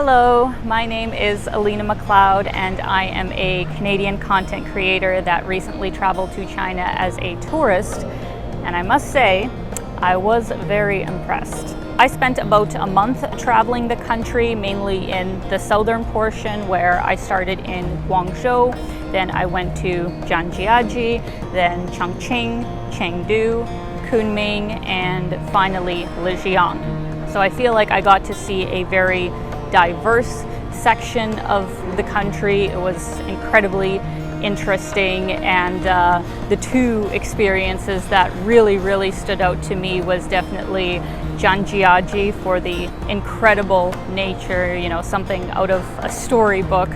Hello, my name is Alina Mcleod and I am a Canadian content creator that recently traveled to China as a tourist, and I must say, I was very impressed. I spent about a month traveling the country, mainly in the southern portion where I started in Guangzhou, then I went to Zhangjiajie, then Chongqing, Chengdu, Kunming, and finally Lijiang. So I feel like I got to see a very diverse section of the country. It was incredibly interesting, and the two experiences that really stood out to me was definitely Zhangjiajie for the incredible nature, something out of a storybook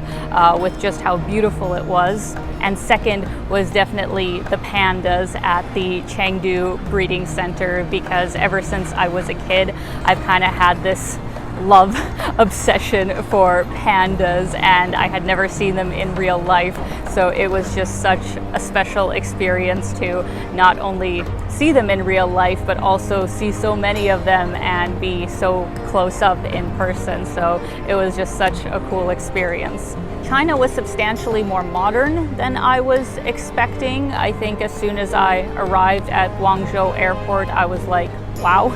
with just how beautiful it was. And second was definitely the pandas at the Chengdu Breeding Center, because ever since I was a kid, I've kind of had this love obsession for pandas, and I had never seen them in real life, so it was just such a special experience to not only see them in real life but also see so many of them and be so close up in person. So it was just such a cool experience. China was substantially more modern than I was expecting. I think as soon as I arrived at Guangzhou airport, I was like, wow,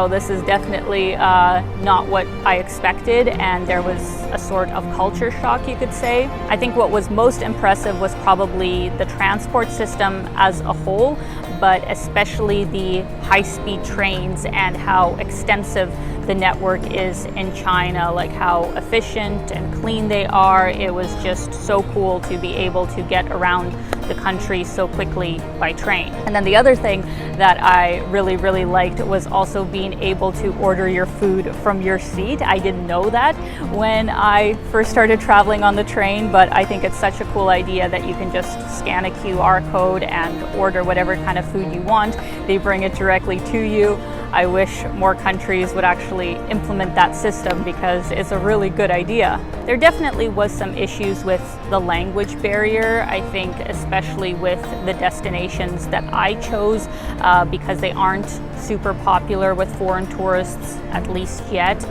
this is definitely not what I expected, and there was a sort of culture shock, you could say. I think what was most impressive was probably the transport system as a whole, but especially the high-speed trains and how extensive the network is in China, like how efficient and clean they are. It was just so cool to be able to get around the country so quickly by train. And then the other thing that I really liked was also being able to order your food from your seat. I didn't know that when I first started traveling on the train, but I think it's such a cool idea that you can just scan a QR code and order whatever kind of food you want. They bring it directly to you. I wish more countries would actually implement that system because it's a really good idea. There definitely was some issues with the language barrier, I think, especially with the destinations that I chose because they aren't super popular with foreign tourists, at least yet.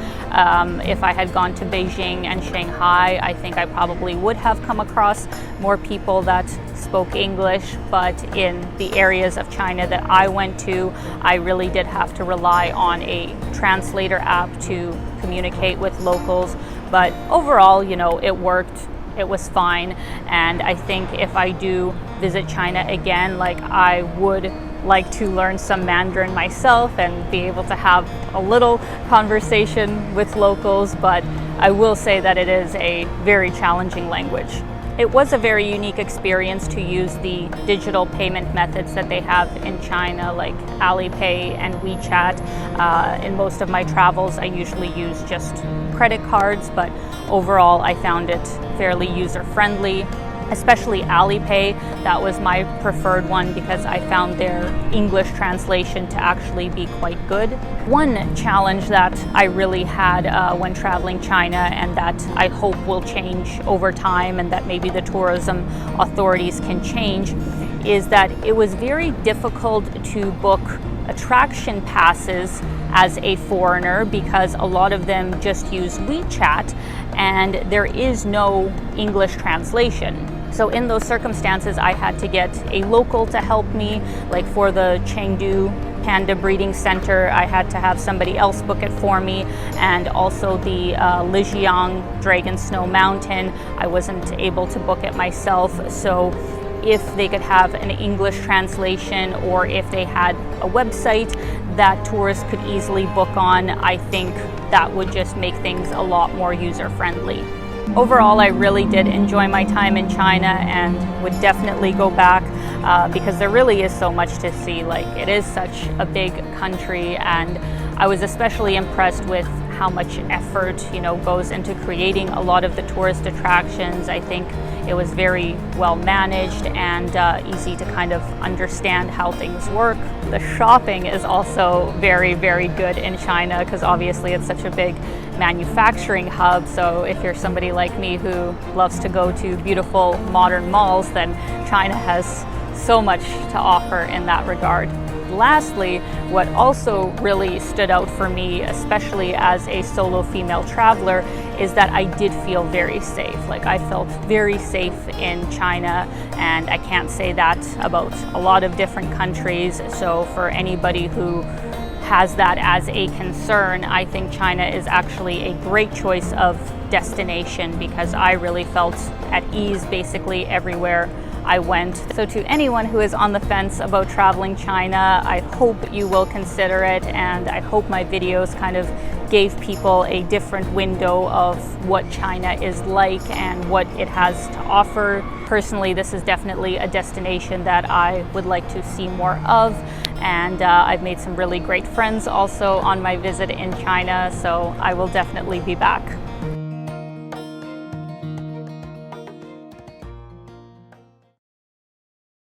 If I had gone to Beijing and Shanghai, I think I probably would have come across more people that spoke English, but in the areas of China that I went to, I really did have to rely on a translator app to communicate with locals. But overall, it worked. It was fine. And I think if I do visit China again, I would like to learn some Mandarin myself and be able to have a little conversation with locals, but I will say that it is a very challenging language. It was a very unique experience to use the digital payment methods that they have in China, like Alipay and WeChat. In most of my travels, I usually use just credit cards, but overall, I found it fairly user-friendly. Especially Alipay, that was my preferred one because I found their English translation to actually be quite good. One challenge that I really had when traveling China, and that I hope will change over time and that maybe the tourism authorities can change, is that it was very difficult to book attraction passes as a foreigner because a lot of them just use WeChat and there is no English translation. So in those circumstances, I had to get a local to help me. Like for the Chengdu Panda Breeding Center, I had to have somebody else book it for me. And also the Lijiang Dragon Snow Mountain, I wasn't able to book it myself. So if they could have an English translation, or if they had a website that tourists could easily book on, I think that would just make things a lot more user-friendly. Overall, I really did enjoy my time in China and would definitely go back because there really is so much to see. It is such a big country, and I was especially impressed with how much effort goes into creating a lot of the tourist attractions. I think it was very well managed and easy to kind of understand how things work. The shopping is also very good in China because obviously it's such a big manufacturing hub. So if you're somebody like me who loves to go to beautiful modern malls, then China has so much to offer in that regard. And lastly, what also really stood out for me, especially as a solo female traveler, is that I did feel very safe. Like, I felt very safe in China, and I can't say that about a lot of different countries. So for anybody who has that as a concern, I think China is actually a great choice of destination, because I really felt at ease basically everywhere I went. So to anyone who is on the fence about traveling China, I hope you will consider it, and I hope my videos kind of gave people a different window of what China is like and what it has to offer. Personally, this is definitely a destination that I would like to see more of, and I've made some really great friends also on my visit in China, so I will definitely be back.